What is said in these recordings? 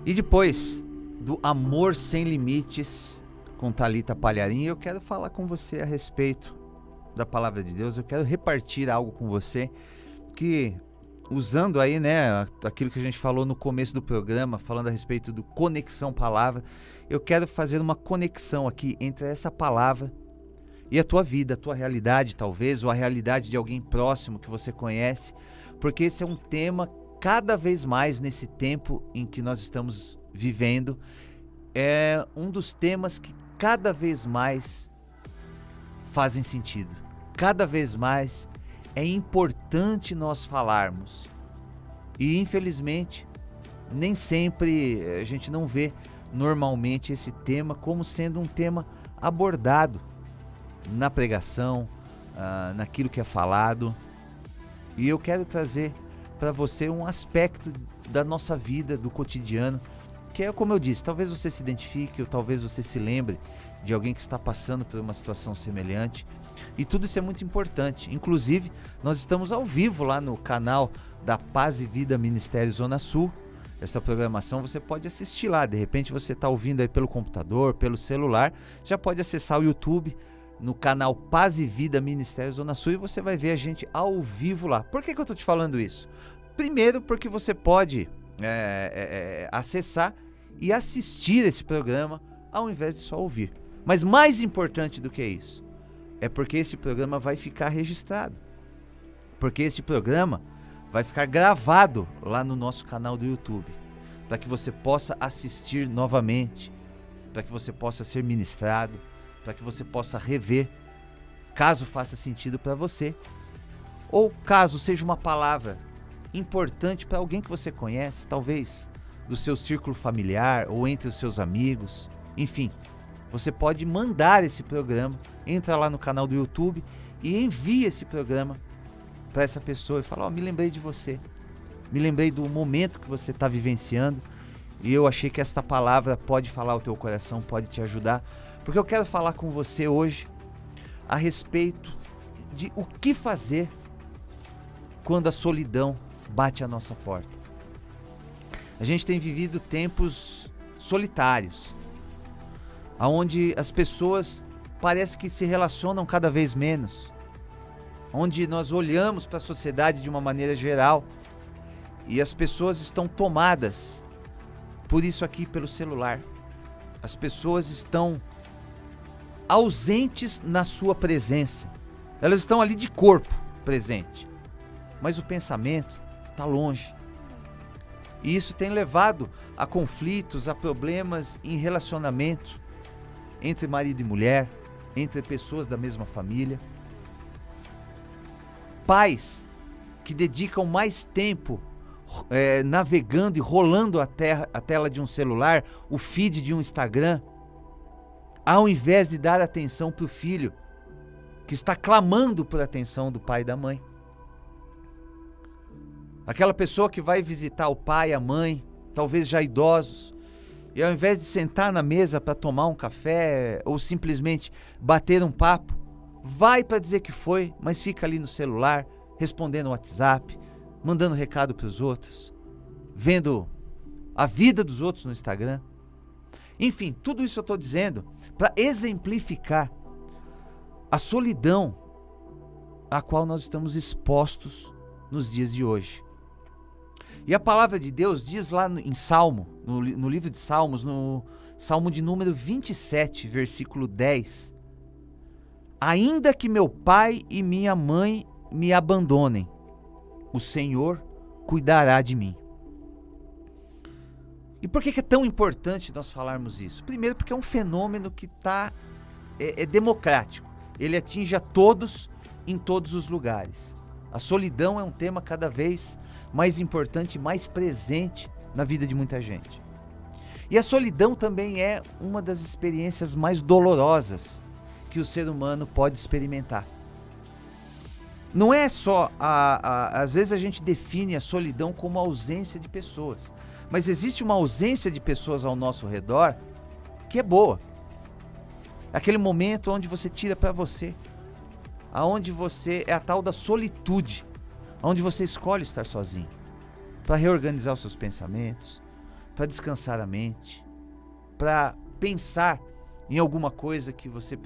E depois do Amor Sem Limites com Thalita Palharim, eu quero falar com você a respeito da Palavra de Deus. Eu quero repartir algo com você que, usando aí, né, aquilo que a gente falou no começo do programa, falando a respeito do Conexão Palavra, eu quero fazer uma conexão aqui entre essa palavra e a tua vida, a tua realidade talvez, ou a realidade de alguém próximo que você conhece, porque esse é um tema cada vez mais nesse tempo em que nós estamos vivendo, é um dos temas que cada vez mais fazem sentido. Cada vez mais é importante nós falarmos. E infelizmente, nem sempre a gente não vê normalmente esse tema como sendo um tema abordado na pregação, naquilo que é falado. E eu quero trazer para você um aspecto da nossa vida, do cotidiano, que é como eu disse, talvez você se identifique ou talvez você se lembre de alguém que está passando por uma situação semelhante. E tudo isso é muito importante. Inclusive, nós estamos ao vivo lá no canal da Paz e Vida Ministério Zona Sul. Essa programação você pode assistir lá. De repente você está ouvindo aí pelo computador, pelo celular, já pode acessar o YouTube no canal Paz e Vida Ministério Zona Sul e você vai ver a gente ao vivo lá. Por que eu estou te falando isso? Primeiro porque você pode acessar e assistir esse programa ao invés de só ouvir. Mas mais importante do que isso, é porque esse programa vai ficar registrado. Porque esse programa vai ficar gravado lá no nosso canal do YouTube, para que você possa assistir novamente, para que você possa ser ministrado, para que você possa rever, caso faça sentido para você, ou caso seja uma palavra importante para alguém que você conhece, talvez do seu círculo familiar ou entre os seus amigos, enfim. Você pode mandar esse programa, entra lá no canal do YouTube e envia esse programa para essa pessoa e fala, me lembrei de você, me lembrei do momento que você está vivenciando e eu achei que esta palavra pode falar ao teu coração, pode te ajudar, porque eu quero falar com você hoje a respeito de o que fazer quando a solidão bate à nossa porta. A gente tem vivido tempos solitários, onde as pessoas parece que se relacionam cada vez menos, onde nós olhamos para a sociedade de uma maneira geral e as pessoas estão tomadas por isso aqui, pelo celular. As pessoas estão ausentes na sua presença, elas estão ali de corpo presente, mas o pensamento está longe. E isso tem levado a conflitos, a problemas em relacionamento entre marido e mulher, entre pessoas da mesma família. Pais que dedicam mais tempo navegando e rolando a tela de um celular, o feed de um Instagram, ao invés de dar atenção para o filho que está clamando por atenção do pai e da mãe. Aquela pessoa que vai visitar o pai e a mãe, talvez já idosos, e ao invés de sentar na mesa para tomar um café ou simplesmente bater um papo, vai para dizer que foi, mas fica ali no celular, respondendo o WhatsApp, mandando recado para os outros, vendo a vida dos outros no Instagram. Enfim, tudo isso eu estou dizendo para exemplificar a solidão a qual nós estamos expostos nos dias de hoje. E a palavra de Deus diz lá em Salmo, no livro de Salmos, no Salmo de número 27, versículo 10. Ainda que meu pai e minha mãe me abandonem, o Senhor cuidará de mim. E por que é tão importante nós falarmos isso? Primeiro porque é um fenômeno que é democrático. Ele atinge a todos, em todos os lugares. A solidão é um tema cada vez mais importante, mais presente na vida de muita gente. E a solidão também é uma das experiências mais dolorosas que o ser humano pode experimentar. Não é só, às vezes a gente define a solidão como a ausência de pessoas, mas existe uma ausência de pessoas ao nosso redor que é boa. Aquele momento onde você tira para você, aonde você é a tal da solitude, onde você escolhe estar sozinho, para reorganizar os seus pensamentos, para descansar a mente, para pensar em alguma coisa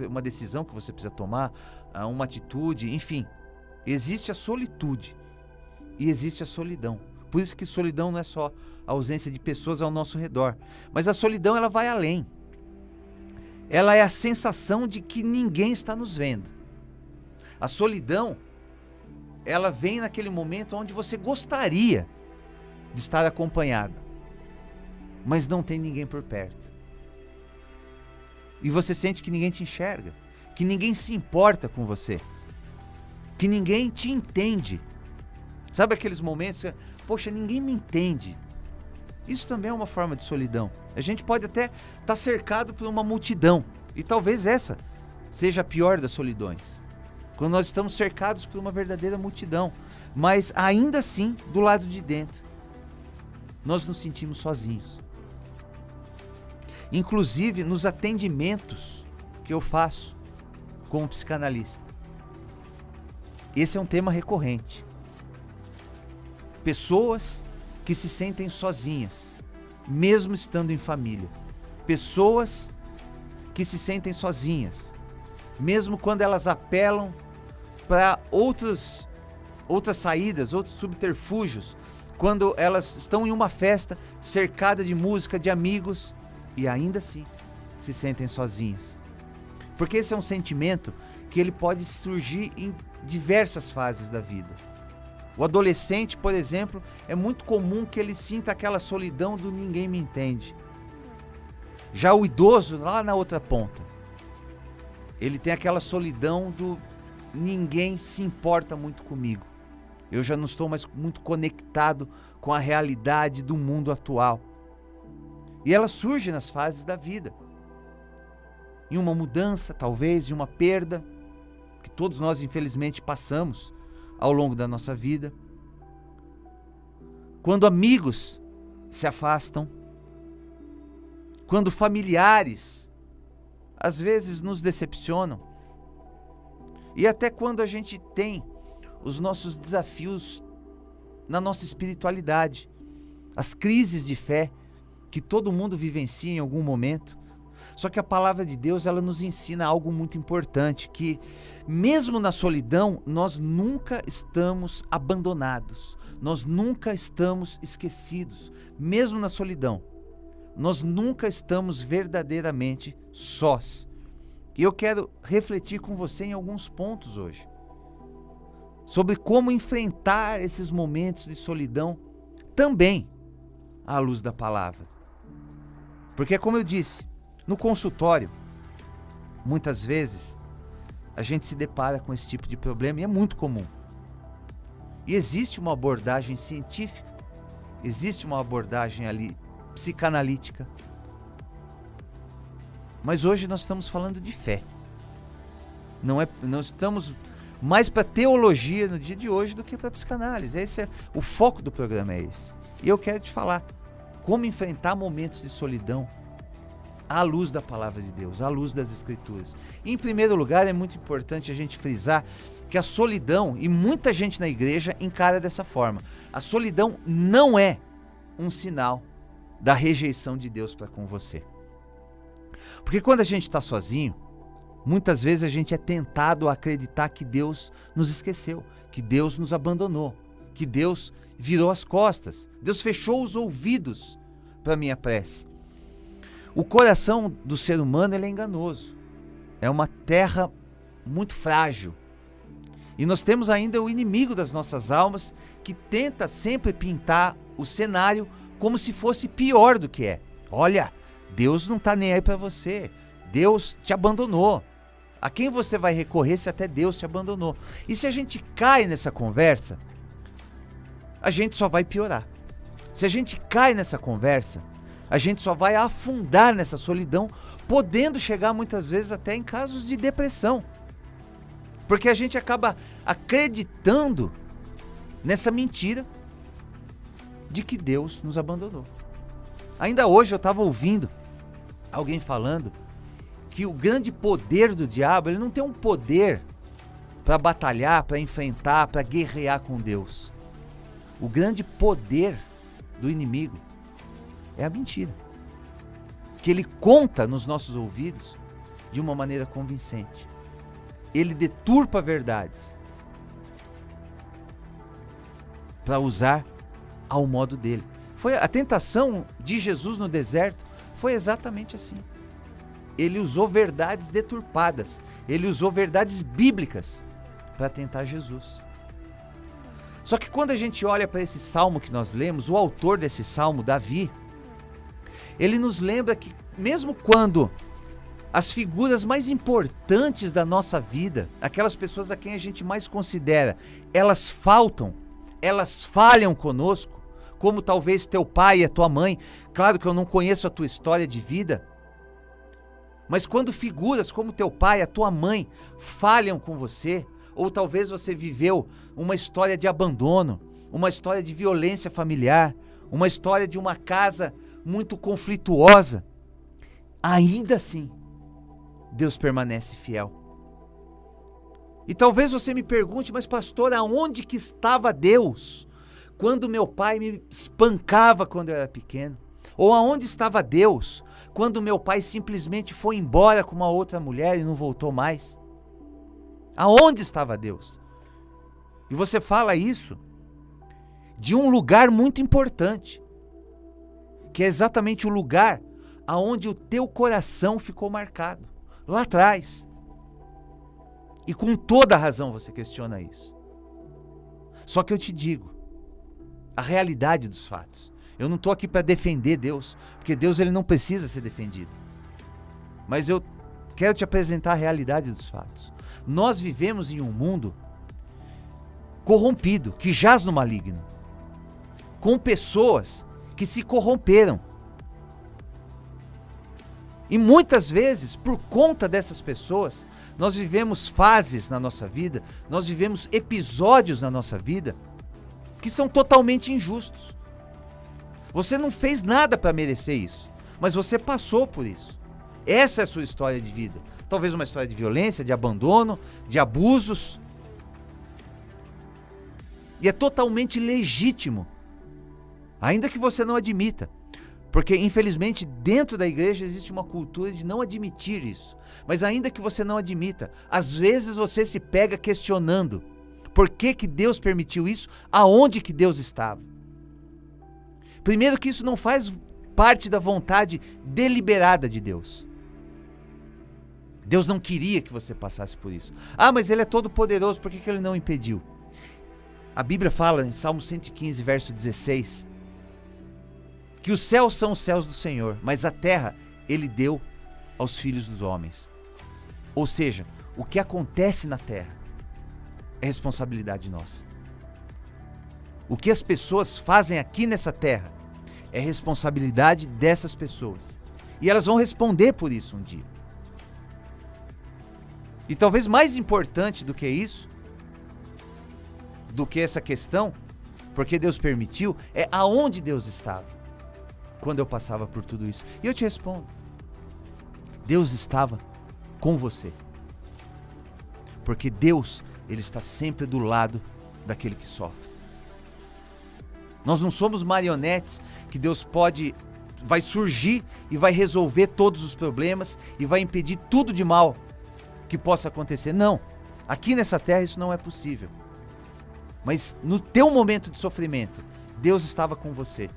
uma decisão que você precisa tomar, uma atitude, enfim. Existe a solitude e existe a solidão. Por isso que solidão não é só a ausência de pessoas ao nosso redor, mas a solidão ela vai além. Ela é a sensação de que ninguém está nos vendo. A solidão, ela vem naquele momento onde você gostaria de estar acompanhado, mas não tem ninguém por perto. E você sente que ninguém te enxerga, que ninguém se importa com você, que ninguém te entende. Sabe aqueles momentos que, poxa, ninguém me entende. Isso também é uma forma de solidão. A gente pode até estar cercado por uma multidão, e talvez essa seja a pior das solidões, quando nós estamos cercados por uma verdadeira multidão, mas ainda assim, do lado de dentro, nós nos sentimos sozinhos. Inclusive nos atendimentos que eu faço como psicanalista. Esse é um tema recorrente. Pessoas que se sentem sozinhas, mesmo estando em família. Pessoas que se sentem sozinhas, mesmo quando elas apelam para outras saídas, outros subterfúgios, quando elas estão em uma festa cercada de música, de amigos, e ainda assim se sentem sozinhas. Porque esse é um sentimento que ele pode surgir em diversas fases da vida. O adolescente, por exemplo, é muito comum que ele sinta aquela solidão do ninguém me entende. Já o idoso, lá na outra ponta, ele tem aquela solidão do ninguém se importa muito comigo. Eu já não estou mais muito conectado com a realidade do mundo atual. E ela surge nas fases da vida. Em uma mudança, talvez, em uma perda, que todos nós infelizmente passamos ao longo da nossa vida. Quando amigos se afastam, quando familiares às vezes nos decepcionam, e até quando a gente tem os nossos desafios na nossa espiritualidade, as crises de fé que todo mundo vivencia em algum momento. Só que a palavra de Deus, ela nos ensina algo muito importante, que mesmo na solidão, nós nunca estamos abandonados, nós nunca estamos esquecidos. Mesmo na solidão, nós nunca estamos verdadeiramente sós. E eu quero refletir com você em alguns pontos hoje, sobre como enfrentar esses momentos de solidão também à luz da palavra. Porque, como eu disse, no consultório, muitas vezes a gente se depara com esse tipo de problema e é muito comum. E existe uma abordagem científica, existe uma abordagem ali psicanalítica. Mas hoje nós estamos falando de fé. Não estamos mais para teologia no dia de hoje do que para psicanálise. O foco do programa é esse. E eu quero te falar como enfrentar momentos de solidão à luz da palavra de Deus, à luz das Escrituras. E, em primeiro lugar, é muito importante a gente frisar que a solidão, e muita gente na igreja encara dessa forma, a solidão não é um sinal da rejeição de Deus para com você. Porque quando a gente está sozinho, muitas vezes a gente é tentado a acreditar que Deus nos esqueceu, que Deus nos abandonou, que Deus virou as costas, Deus fechou os ouvidos para a minha prece. O coração do ser humano, ele é enganoso, é uma terra muito frágil. E nós temos ainda o inimigo das nossas almas, que tenta sempre pintar o cenário como se fosse pior do que é. Olha, Deus não está nem aí para você, Deus te abandonou. A quem você vai recorrer se até Deus te abandonou? E se a gente cai nessa conversa, a gente só vai piorar. Se a gente cai nessa conversa, a gente só vai afundar nessa solidão, podendo chegar muitas vezes até em casos de depressão. Porque a gente acaba acreditando nessa mentira de que Deus nos abandonou. Ainda hoje eu estava ouvindo alguém falando que o grande poder do diabo, ele não tem um poder para batalhar, para enfrentar, para guerrear com Deus. O grande poder do inimigo é a mentira, que ele conta nos nossos ouvidos de uma maneira convincente. Ele deturpa verdades para usar ao modo dele. Foi a tentação de Jesus no deserto, foi exatamente assim. Ele usou verdades deturpadas, ele usou verdades bíblicas para tentar Jesus. Só que quando a gente olha para esse salmo que nós lemos, o autor desse salmo, Davi, ele nos lembra que mesmo quando as figuras mais importantes da nossa vida, aquelas pessoas a quem a gente mais considera, elas faltam, elas falham conosco, como talvez teu pai e a tua mãe. Claro que eu não conheço a tua história de vida, mas quando figuras como teu pai, a tua mãe falham com você, ou talvez você viveu uma história de abandono, uma história de violência familiar, uma história de uma casa muito conflituosa, ainda assim, Deus permanece fiel. E talvez você me pergunte, mas pastor, aonde que estava Deus quando meu pai me espancava quando eu era pequeno? Ou aonde estava Deus quando meu pai simplesmente foi embora com uma outra mulher e não voltou mais? Aonde estava Deus? E você fala isso de um lugar muito importante, que é exatamente o lugar aonde o teu coração ficou marcado, lá atrás. E com toda a razão você questiona isso. Só que eu te digo a realidade dos fatos. Eu não estou aqui para defender Deus, porque Deus ele não precisa ser defendido. Mas eu quero te apresentar a realidade dos fatos. Nós vivemos em um mundo corrompido, que jaz no maligno, com pessoas que se corromperam. E muitas vezes, por conta dessas pessoas, nós vivemos fases na nossa vida, nós vivemos episódios na nossa vida que são totalmente injustos. Você não fez nada para merecer isso, mas você passou por isso. Essa é a sua história de vida. Talvez uma história de violência, de abandono, de abusos. E é totalmente legítimo, ainda que você não admita. Porque, infelizmente, dentro da igreja existe uma cultura de não admitir isso. Mas ainda que você não admita, às vezes você se pega questionando por que que Deus permitiu isso, aonde que Deus estava. Primeiro que isso não faz parte da vontade deliberada de Deus. Deus não queria que você passasse por isso. Ah, mas Ele é todo poderoso, por que que Ele não impediu? A Bíblia fala em Salmo 115, verso 16, que os céus são os céus do Senhor, mas a terra Ele deu aos filhos dos homens. Ou seja, o que acontece na terra é responsabilidade nossa. O que as pessoas fazem aqui nessa terra é responsabilidade dessas pessoas. E elas vão responder por isso um dia. E talvez mais importante do que isso, do que essa questão, porque Deus permitiu, é aonde Deus estava quando eu passava por tudo isso. E eu te respondo, Deus estava com você. Porque Deus, Ele está sempre do lado daquele que sofre. Nós não somos marionetes que Deus vai surgir e vai resolver todos os problemas e vai impedir tudo de mal que possa acontecer. Não, aqui nessa terra isso não é possível. Mas no teu momento de sofrimento, Deus estava com você.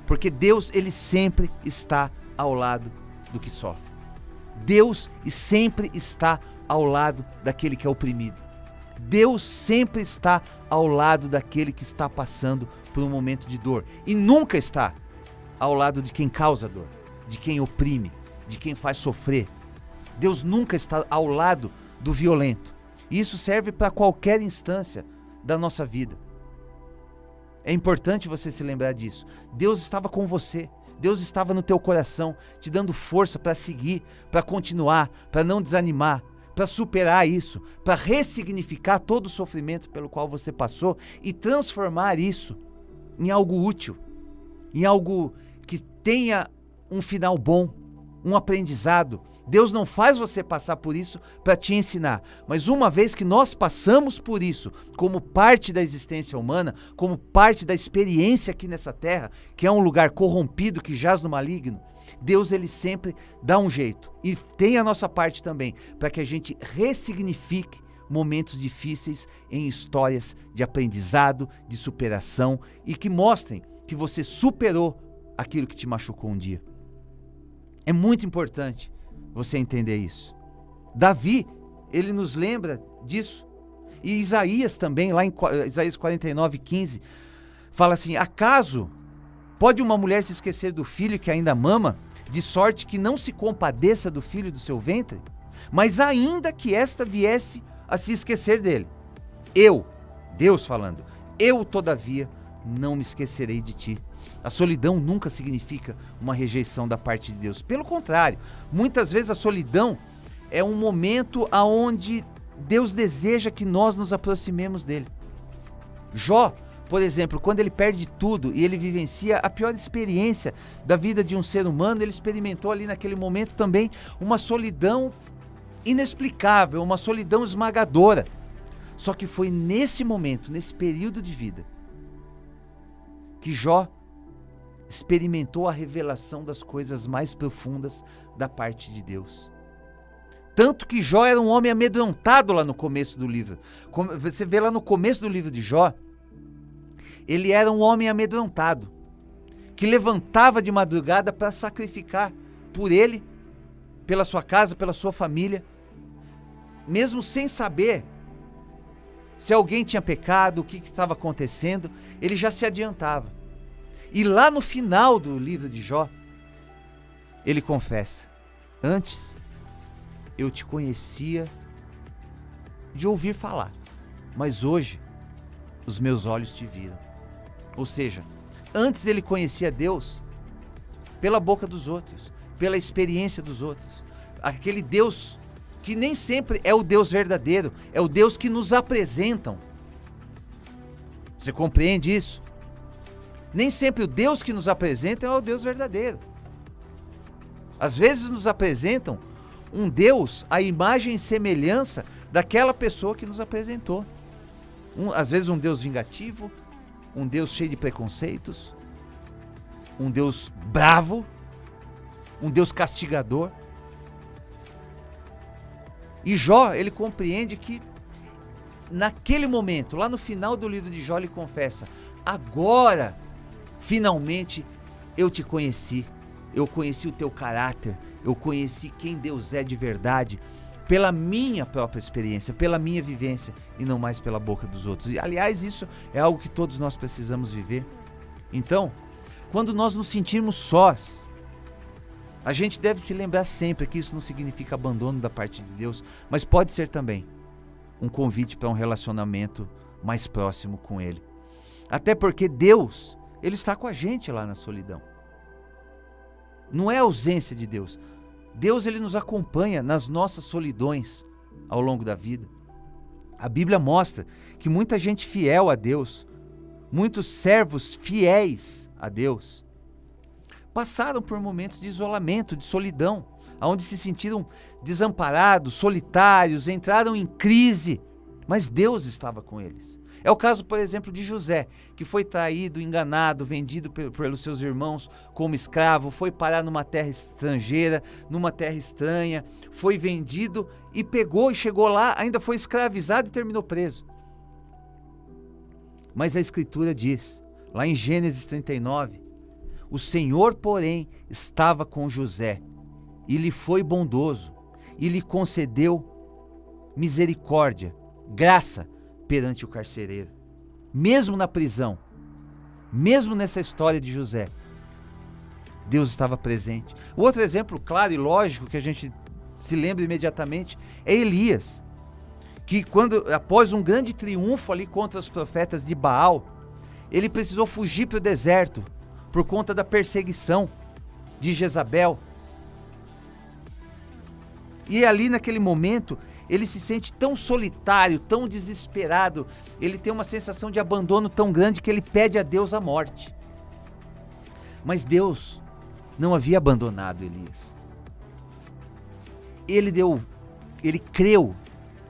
Porque Deus, Ele sempre está ao lado do que sofre. Deus sempre está ao lado daquele que é oprimido. Deus sempre está ao lado daquele que está passando por um momento de dor. E nunca está ao lado de quem causa dor, de quem oprime, de quem faz sofrer. Deus nunca está ao lado do violento. E isso serve para qualquer instância da nossa vida. É importante você se lembrar disso. Deus estava com você. Deus estava no teu coração, te dando força para seguir, para continuar, para não desanimar, para superar isso, para ressignificar todo o sofrimento pelo qual você passou e transformar isso em algo útil, em algo que tenha um final bom, um aprendizado. Deus não faz você passar por isso para te ensinar, mas uma vez que nós passamos por isso, como parte da existência humana, como parte da experiência aqui nessa terra, que é um lugar corrompido, que jaz no maligno, Deus ele sempre dá um jeito, e tem a nossa parte também, para que a gente ressignifique momentos difíceis em histórias de aprendizado, de superação, e que mostrem que você superou aquilo que te machucou um dia. É muito importante você entender isso. Davi, ele nos lembra disso. E Isaías também, lá em Isaías 49:15, fala assim: acaso pode uma mulher se esquecer do filho que ainda mama, de sorte que não se compadeça do filho do seu ventre? Mas ainda que esta viesse a se esquecer dele, Deus falando, eu todavia não me esquecerei de ti. A solidão nunca significa uma rejeição da parte de Deus. Pelo contrário, muitas vezes a solidão é um momento onde Deus deseja que nós nos aproximemos dele. Jó, por exemplo, quando ele perde tudo e ele vivencia a pior experiência da vida de um ser humano, ele experimentou ali naquele momento também uma solidão inexplicável, uma solidão esmagadora. Só que foi nesse momento, nesse período de vida, que Jó experimentou a revelação das coisas mais profundas da parte de Deus. Tanto que Jó era um homem amedrontado lá no começo do livro. Você vê lá no começo do livro de Jó, ele era um homem amedrontado, que levantava de madrugada para sacrificar por ele, pela sua casa, pela sua família, mesmo sem saber se alguém tinha pecado, o que estava acontecendo, ele já se adiantava. E lá no final do livro de Jó, ele confessa: antes eu te conhecia de ouvir falar, mas hoje os meus olhos te viram. Ou seja, antes ele conhecia Deus pela boca dos outros, pela experiência dos outros. Aquele Deus que nem sempre é o Deus verdadeiro, é o Deus que nos apresentam. Você compreende isso? Nem sempre o Deus que nos apresentam é o Deus verdadeiro. Às vezes nos apresentam um Deus à imagem e semelhança daquela pessoa que nos apresentou. Às vezes um Deus vingativo, um Deus cheio de preconceitos, um Deus bravo, um Deus castigador. E Jó, ele compreende que naquele momento, lá no final do livro de Jó, ele confessa: agora, finalmente, eu te conheci. Eu conheci o teu caráter, eu conheci quem Deus é de verdade, pela minha própria experiência, pela minha vivência, e não mais pela boca dos outros. E, aliás, isso é algo que todos nós precisamos viver. Então, quando nós nos sentirmos sós, a gente deve se lembrar sempre que isso não significa abandono da parte de Deus, mas pode ser também um convite para um relacionamento mais próximo com Ele. Até porque Deus, Ele está com a gente lá na solidão. Não é a ausência de Deus. Deus, Ele nos acompanha nas nossas solidões ao longo da vida. A Bíblia mostra que muita gente fiel a Deus, muitos servos fiéis a Deus, passaram por momentos de isolamento, de solidão, onde se sentiram desamparados, solitários, entraram em crise, mas Deus estava com eles. É o caso, por exemplo, de José, que foi traído, enganado, vendido pelos seus irmãos como escravo, foi parar numa terra estrangeira, numa terra estranha, foi vendido e pegou e chegou lá, ainda foi escravizado e terminou preso. Mas a Escritura diz, lá em Gênesis 39, o Senhor, porém, estava com José e lhe foi bondoso e lhe concedeu misericórdia, graça perante o carcereiro. Mesmo na prisão, mesmo nessa história de José, Deus estava presente. O outro exemplo claro e lógico que a gente se lembra imediatamente é Elias, que após um grande triunfo ali contra os profetas de Baal, ele precisou fugir para o deserto por conta da perseguição de Jezabel. E ali naquele momento, ele se sente tão solitário, tão desesperado, ele tem uma sensação de abandono tão grande que ele pede a Deus a morte. Mas Deus não havia abandonado Elias. ele creu,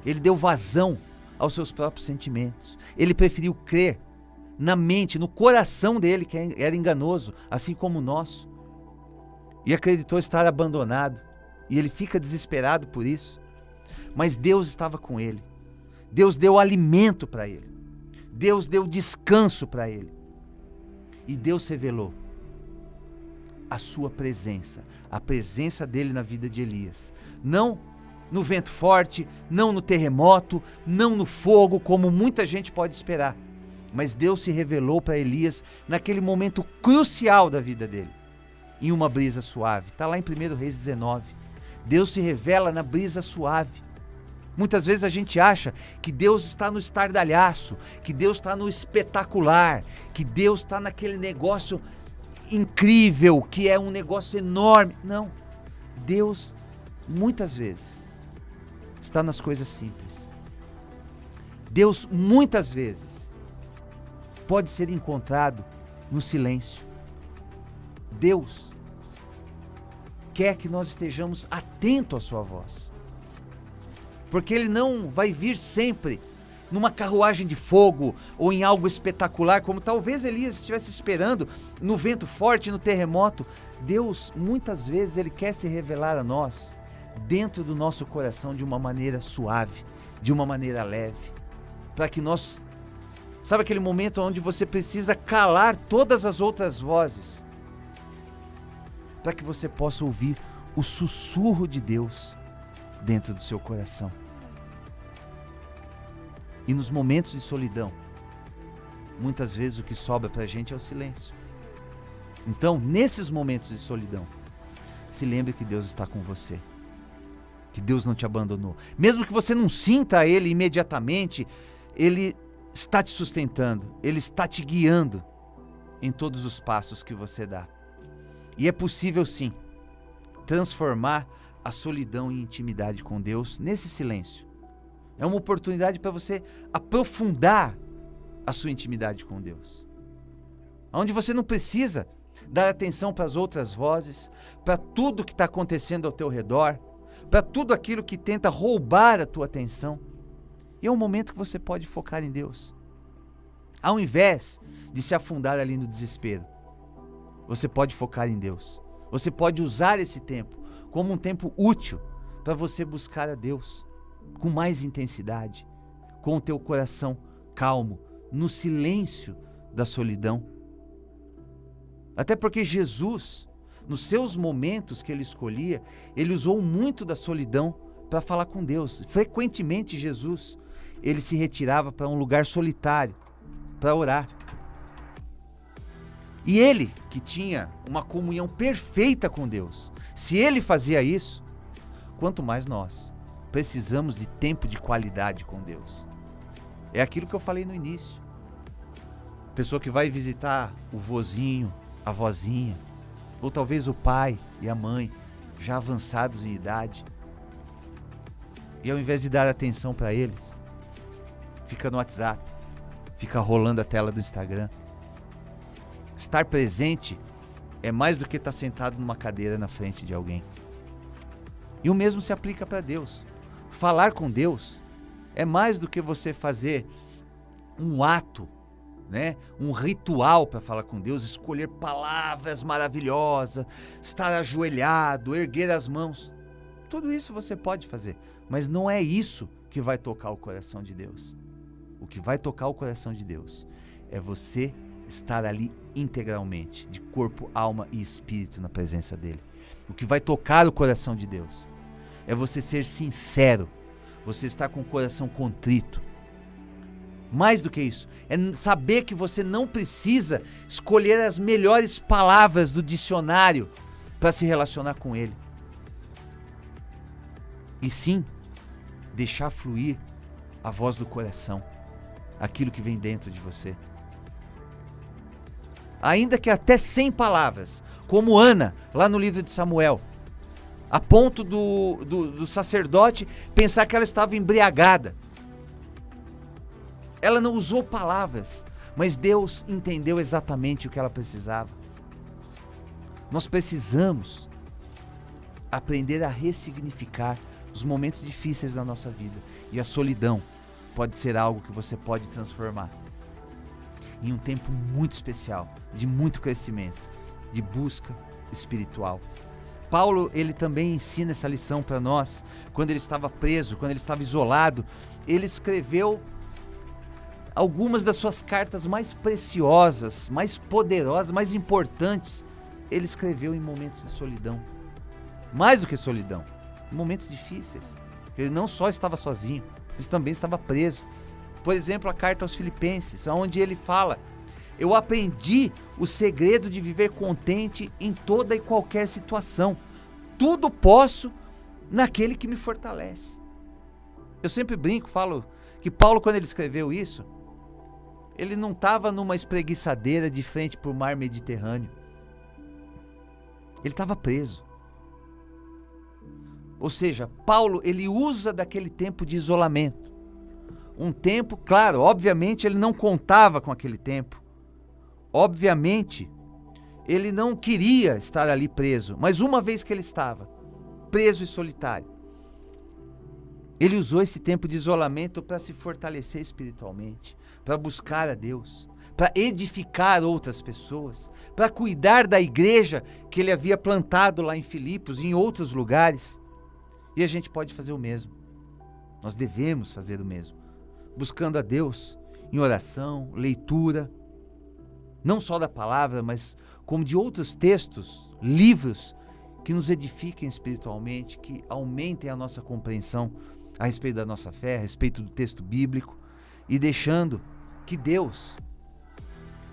ele deu vazão aos seus próprios sentimentos. Ele preferiu crer na mente, no coração dele, que era enganoso, assim como o nosso. E acreditou estar abandonado. E ele fica desesperado por isso. Mas Deus estava com ele. Deus deu alimento para ele. Deus deu descanso para ele. E Deus revelou a sua presença, a presença dele na vida de Elias. Não no vento forte, não no terremoto, não no fogo, como muita gente pode esperar. Mas Deus se revelou para Elias naquele momento crucial da vida dele, em uma brisa suave. Está lá em 1 Reis 19. Deus se revela na brisa suave. Muitas vezes a gente acha que Deus está no estardalhaço, que Deus está no espetacular, que Deus está naquele negócio incrível, que é um negócio enorme. Não. Deus, muitas vezes, está nas coisas simples. Deus, muitas vezes, pode ser encontrado no silêncio. Deus quer que nós estejamos atentos à sua voz. Porque Ele não vai vir sempre numa carruagem de fogo ou em algo espetacular, como talvez Elias estivesse esperando, no vento forte, no terremoto. Deus, muitas vezes, Ele quer se revelar a nós dentro do nosso coração de uma maneira suave, de uma maneira leve, para que nós... Sabe aquele momento onde você precisa calar todas as outras vozes, para que você possa ouvir o sussurro de Deus dentro do seu coração. E nos momentos de solidão, muitas vezes o que sobra para a gente é o silêncio. Então, nesses momentos de solidão, se lembre que Deus está com você, que Deus não te abandonou. Mesmo que você não sinta Ele imediatamente, Ele está te sustentando, Ele está te guiando em todos os passos que você dá. E é possível sim transformar a solidão em intimidade com Deus nesse silêncio. É uma oportunidade para você aprofundar a sua intimidade com Deus, onde você não precisa dar atenção para as outras vozes, para tudo que está acontecendo ao teu redor, para tudo aquilo que tenta roubar a tua atenção. E é um momento que você pode focar em Deus. Ao invés de se afundar ali no desespero, você pode focar em Deus. Você pode usar esse tempo como um tempo útil para você buscar a Deus com mais intensidade, com o teu coração calmo, no silêncio da solidão. Até porque Jesus, nos seus momentos que Ele escolhia, Ele usou muito da solidão para falar com Deus. Frequentemente Jesus, Ele se retirava para um lugar solitário para orar. E Ele, que tinha uma comunhão perfeita com Deus, se Ele fazia isso, quanto mais nós precisamos de tempo de qualidade com Deus. É aquilo que eu falei no início. Pessoa que vai visitar o vozinho, a vozinha, ou talvez o pai e a mãe, já avançados em idade, e ao invés de dar atenção para eles, fica no WhatsApp, fica rolando a tela do Instagram. Estar presente é mais do que estar sentado numa cadeira na frente de alguém. E o mesmo se aplica para Deus. Falar com Deus é mais do que você fazer um ato, né? Um ritual para falar com Deus, escolher palavras maravilhosas, estar ajoelhado, erguer as mãos. Tudo isso você pode fazer, mas não é isso que vai tocar o coração de Deus. O que vai tocar o coração de Deus é você estar ali integralmente, de corpo, alma e espírito na presença dele. O que vai tocar o coração de Deus é você ser sincero, você estar com o coração contrito. Mais do que isso, é saber que você não precisa escolher as melhores palavras do dicionário para se relacionar com Ele. E sim, deixar fluir a voz do coração, aquilo que vem dentro de você. Ainda que até sem palavras, como Ana, lá no livro de Samuel, a ponto do sacerdote pensar que ela estava embriagada. Ela não usou palavras, mas Deus entendeu exatamente o que ela precisava. Nós precisamos aprender a ressignificar os momentos difíceis da nossa vida. E a solidão pode ser algo que você pode transformar em um tempo muito especial, de muito crescimento, de busca espiritual. Paulo, ele também ensina essa lição para nós, quando ele estava preso, quando ele estava isolado. Ele escreveu algumas das suas cartas mais preciosas, mais poderosas, mais importantes. Ele escreveu em momentos de solidão. Mais do que solidão, em momentos difíceis. Ele não só estava sozinho, mas também estava preso. Por exemplo, a carta aos Filipenses, onde ele fala: eu aprendi o segredo de viver contente em toda e qualquer situação. Tudo posso naquele que me fortalece. Eu sempre brinco, falo que Paulo, quando ele escreveu isso, ele não estava numa espreguiçadeira de frente para o mar Mediterrâneo. Ele estava preso. Ou seja, Paulo, ele usa daquele tempo de isolamento. Um tempo, claro, obviamente ele não contava com aquele tempo. Obviamente, ele não queria estar ali preso. Mas uma vez que ele estava preso e solitário, ele usou esse tempo de isolamento para se fortalecer espiritualmente, para buscar a Deus, para edificar outras pessoas, para cuidar da igreja que ele havia plantado lá em Filipos e em outros lugares. E a gente pode fazer o mesmo. Nós devemos fazer o mesmo. Buscando a Deus em oração, leitura, não só da palavra, mas como de outros textos, livros que nos edifiquem espiritualmente, que aumentem a nossa compreensão a respeito da nossa fé, a respeito do texto bíblico, e deixando que Deus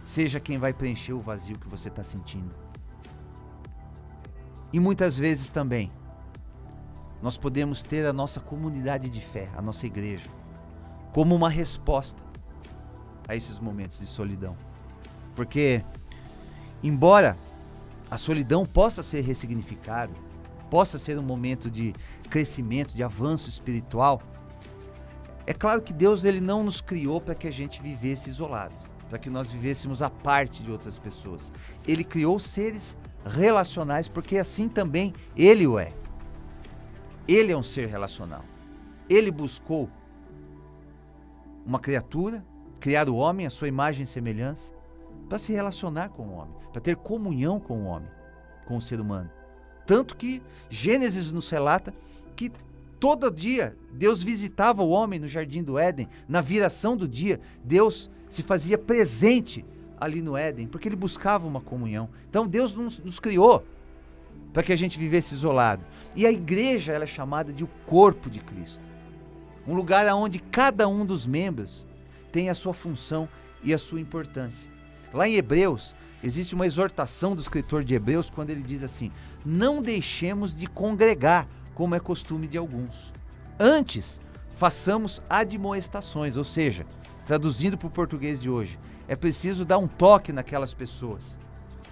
seja quem vai preencher o vazio que você está sentindo. E muitas vezes também nós podemos ter a nossa comunidade de fé, a nossa igreja, como uma resposta a esses momentos de solidão. Porque, embora a solidão possa ser ressignificada, possa ser um momento de crescimento, de avanço espiritual, é claro que Deus, ele não nos criou para que a gente vivesse isolado, para que nós vivêssemos à parte de outras pessoas. Ele criou seres relacionais, porque assim também Ele o é. Ele é um ser relacional. Ele buscou uma criatura, criar o homem à sua imagem e semelhança, para se relacionar com o homem, para ter comunhão com o homem, com o ser humano. Tanto que Gênesis nos relata que todo dia Deus visitava o homem no jardim do Éden. Na viração do dia, Deus se fazia presente ali no Éden, porque ele buscava uma comunhão. Então Deus nos criou para que a gente vivesse isolado. E a igreja, ela é chamada de o corpo de Cristo. Um lugar onde cada um dos membros tem a sua função e a sua importância. Lá em Hebreus, existe uma exortação do escritor de Hebreus, quando ele diz assim: não deixemos de congregar, como é costume de alguns. Antes, façamos admoestações, ou seja, traduzindo para o português de hoje, é preciso dar um toque naquelas pessoas.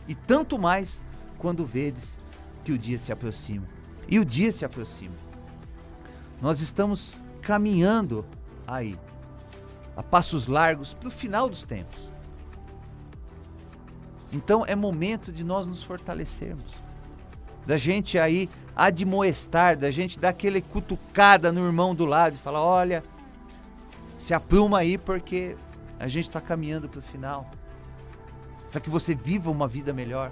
E tanto mais quando vedes que o dia se aproxima. E o dia se aproxima. Nós estamos caminhando aí, a passos largos, para o final dos tempos. Então é momento de nós nos fortalecermos, da gente aí admoestar, da gente dar aquele cutucada no irmão do lado e falar: olha, se apruma aí porque a gente está caminhando para o final, para que você viva uma vida melhor,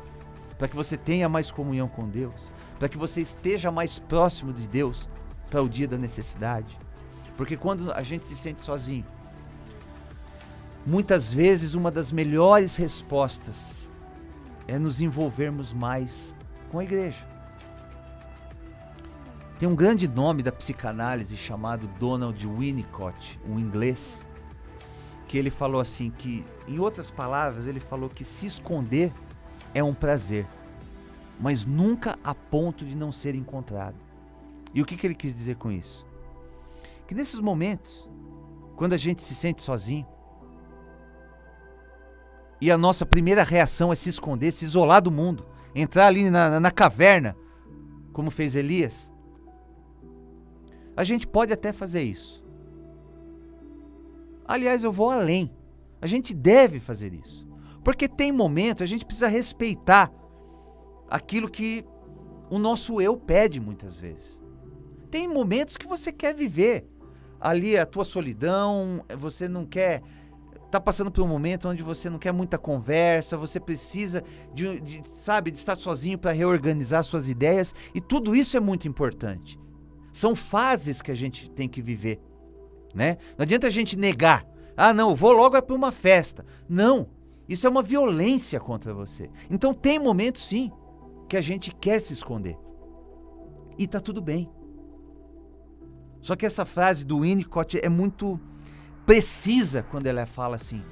para que você tenha mais comunhão com Deus, para que você esteja mais próximo de Deus para o dia da necessidade. Porque quando a gente se sente sozinho, muitas vezes uma das melhores respostas é nos envolvermos mais com a igreja. Tem um grande nome da psicanálise chamado Donald Winnicott, um inglês, que ele falou assim, que, em outras palavras, ele falou que se esconder é um prazer, mas nunca a ponto de não ser encontrado. E o que ele quis dizer com isso? Que nesses momentos, quando a gente se sente sozinho, e a nossa primeira reação é se esconder, se isolar do mundo, entrar ali na caverna, como fez Elias, a gente pode até fazer isso. Aliás, eu vou além. A gente deve fazer isso. Porque tem momento, a gente precisa respeitar aquilo que o nosso eu pede muitas vezes. Tem momentos que você quer viver ali a tua solidão, você não quer, tá passando por um momento onde você não quer muita conversa, você precisa de estar sozinho para reorganizar suas ideias, e tudo isso é muito importante. São fases que a gente tem que viver, né? Não adianta a gente negar. Ah, não, vou logo para uma festa. Não, isso é uma violência contra você. Então tem momentos sim que a gente quer se esconder. E tá tudo bem. Só que essa frase do Winnicott é muito precisa quando ela fala assim,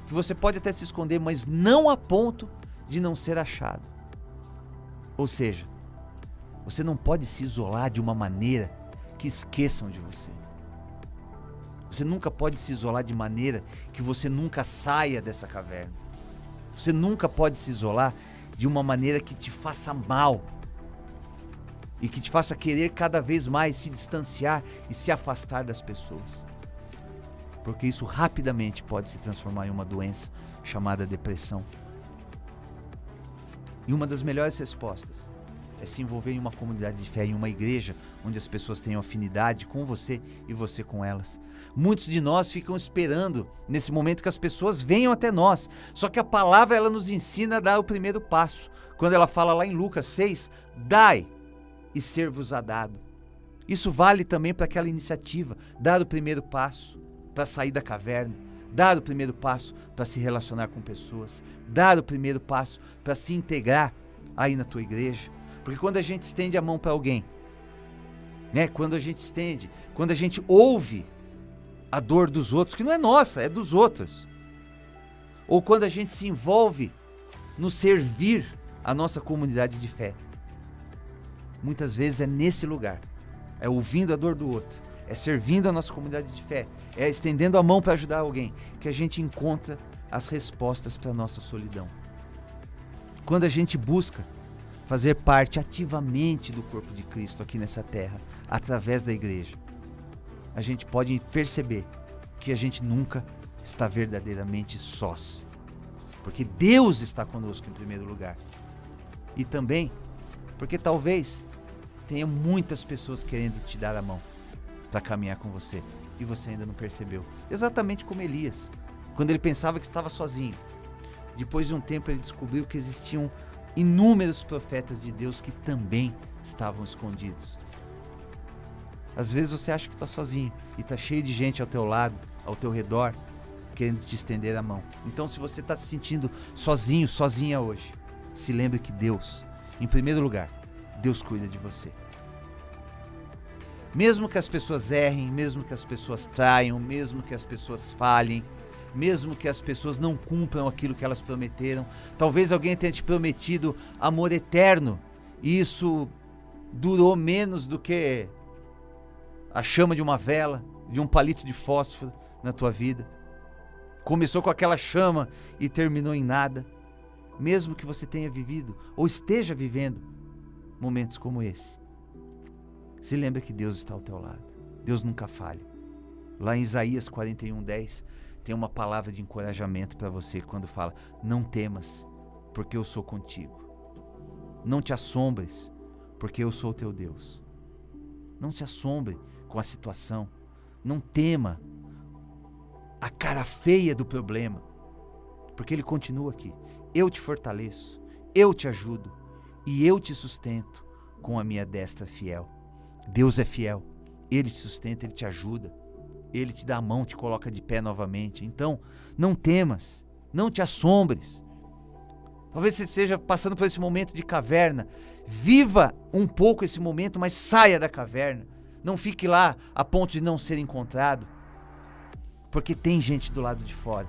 que você pode até se esconder, mas não a ponto de não ser achado. Ou seja, você não pode se isolar de uma maneira que esqueçam de você. Você nunca pode se isolar de maneira que você nunca saia dessa caverna. Você nunca pode se isolar de uma maneira que te faça mal e que te faça querer cada vez mais se distanciar e se afastar das pessoas. Porque isso rapidamente pode se transformar em uma doença chamada depressão. E uma das melhores respostas é se envolver em uma comunidade de fé, em uma igreja onde as pessoas tenham afinidade com você e você com elas. Muitos de nós ficam esperando nesse momento que as pessoas venham até nós. Só que a palavra ela nos ensina a dar o primeiro passo. Quando ela fala lá em Lucas 6, dai e ser-vos-á dado. Isso vale também para aquela iniciativa, dar o primeiro passo para sair da caverna, dar o primeiro passo para se relacionar com pessoas, dar o primeiro passo para se integrar aí na tua igreja. Porque quando a gente estende a mão para alguém, né? Quando a gente ouve a dor dos outros, que não é nossa, é dos outros, ou quando a gente se envolve no servir a nossa comunidade de fé, muitas vezes é nesse lugar, é ouvindo a dor do outro, é servindo a nossa comunidade de fé, é estendendo a mão para ajudar alguém, que a gente encontra as respostas para a nossa solidão. Quando a gente busca fazer parte ativamente do corpo de Cristo aqui nessa terra, através da igreja, a gente pode perceber que a gente nunca está verdadeiramente sós, porque Deus está conosco em primeiro lugar, e também porque talvez tenha muitas pessoas querendo te dar a mão para caminhar com você, e você ainda não percebeu. Exatamente como Elias, quando ele pensava que estava sozinho, depois de um tempo ele descobriu que existiam inúmeros profetas de Deus que também estavam escondidos. Às vezes você acha que está sozinho e está cheio de gente ao teu lado, ao teu redor, querendo te estender a mão. Então, se você está se sentindo sozinho, sozinha hoje, se lembre que Deus, em primeiro lugar, Deus cuida de você. Mesmo que as pessoas errem, mesmo que as pessoas traiam, mesmo que as pessoas falhem, mesmo que as pessoas não cumpram aquilo que elas prometeram, talvez alguém tenha te prometido amor eterno, e isso durou menos do que a chama de uma vela, de um palito de fósforo na tua vida. Começou com aquela chama e terminou em nada. Mesmo que você tenha vivido ou esteja vivendo momentos como esse, se lembra que Deus está ao teu lado. Deus nunca falha. Lá em Isaías 41:10 tem uma palavra de encorajamento para você quando fala: não temas, porque eu sou contigo. Não te assombres, porque eu sou teu Deus. Não se assombre com a situação. Não tema a cara feia do problema, porque ele continua aqui. Eu te fortaleço, eu te ajudo e eu te sustento com a minha destra fiel. Deus é fiel, Ele te sustenta, Ele te ajuda, Ele te dá a mão, te coloca de pé novamente. Então, não temas, não te assombres. Talvez você esteja passando por esse momento de caverna. Viva um pouco esse momento, mas saia da caverna. Não fique lá a ponto de não ser encontrado, porque tem gente do lado de fora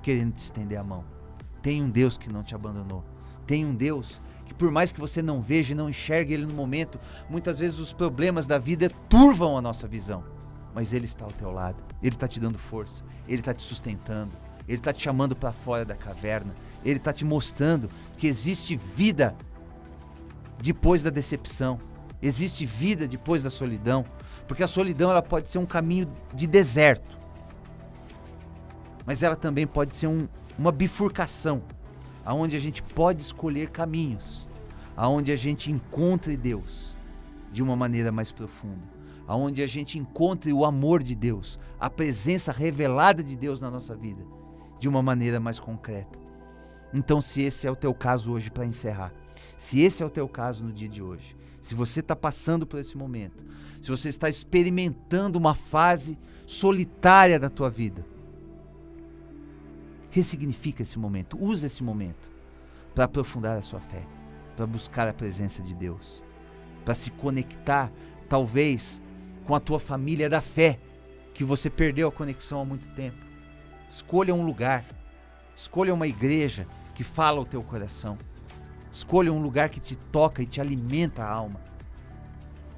querendo te estender a mão. Tem um Deus que não te abandonou. Tem um Deus que, por mais que você não veja e não enxergue Ele no momento, muitas vezes os problemas da vida turvam a nossa visão, mas Ele está ao teu lado. Ele está te dando força, Ele está te sustentando, Ele está te chamando para fora da caverna, Ele está te mostrando que existe vida depois da decepção, existe vida depois da solidão, porque a solidão ela pode ser um caminho de deserto, mas ela também pode ser uma bifurcação, aonde a gente pode escolher caminhos, aonde a gente encontre Deus de uma maneira mais profunda, aonde a gente encontre o amor de Deus, a presença revelada de Deus na nossa vida, de uma maneira mais concreta. Então, se esse é o teu caso hoje, para encerrar, se esse é o teu caso no dia de hoje, se você está passando por esse momento, se você está experimentando uma fase solitária da tua vida, ressignifica esse momento, usa esse momento para aprofundar a sua fé, para buscar a presença de Deus, para se conectar, talvez, com a tua família da fé, que você perdeu a conexão há muito tempo. Escolha um lugar, escolha uma igreja que fala ao teu coração, escolha um lugar que te toca e te alimenta a alma,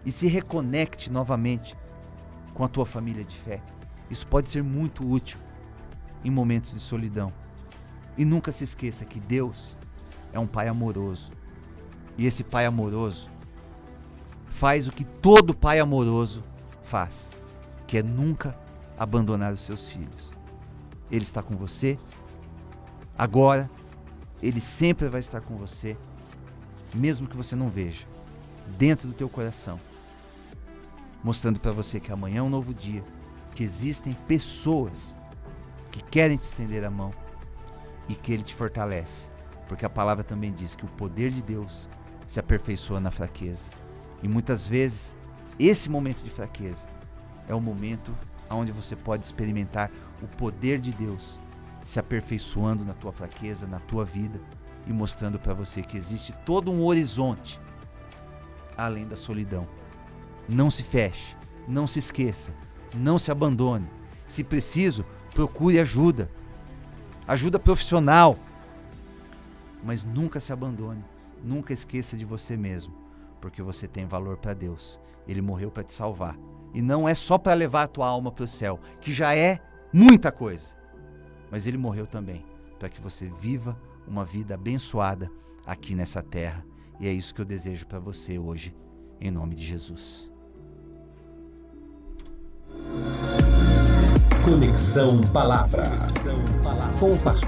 e se reconecte novamente com a tua família de fé. Isso pode ser muito útil em momentos de solidão. E nunca se esqueça que Deus é um Pai amoroso, e esse Pai amoroso faz o que todo pai amoroso faz, que é nunca abandonar os seus filhos. Ele está com você agora, Ele sempre vai estar com você, mesmo que você não veja, dentro do teu coração, mostrando para você que amanhã é um novo dia, que existem pessoas que querem te estender a mão e que Ele te fortalece, porque a palavra também diz que o poder de Deus se aperfeiçoa na fraqueza. E muitas vezes, esse momento de fraqueza é o momento onde você pode experimentar o poder de Deus se aperfeiçoando na tua fraqueza, na tua vida, e mostrando para você que existe todo um horizonte além da solidão. Não se feche, não se esqueça, não se abandone. Se preciso, procure ajuda profissional, mas nunca se abandone, nunca esqueça de você mesmo, porque você tem valor para Deus. Ele morreu para te salvar, e não é só para levar a tua alma para o céu, que já é muita coisa, mas Ele morreu também para que você viva uma vida abençoada aqui nessa terra, e é isso que eu desejo para você hoje, em nome de Jesus. Conexão Palavra com o pastor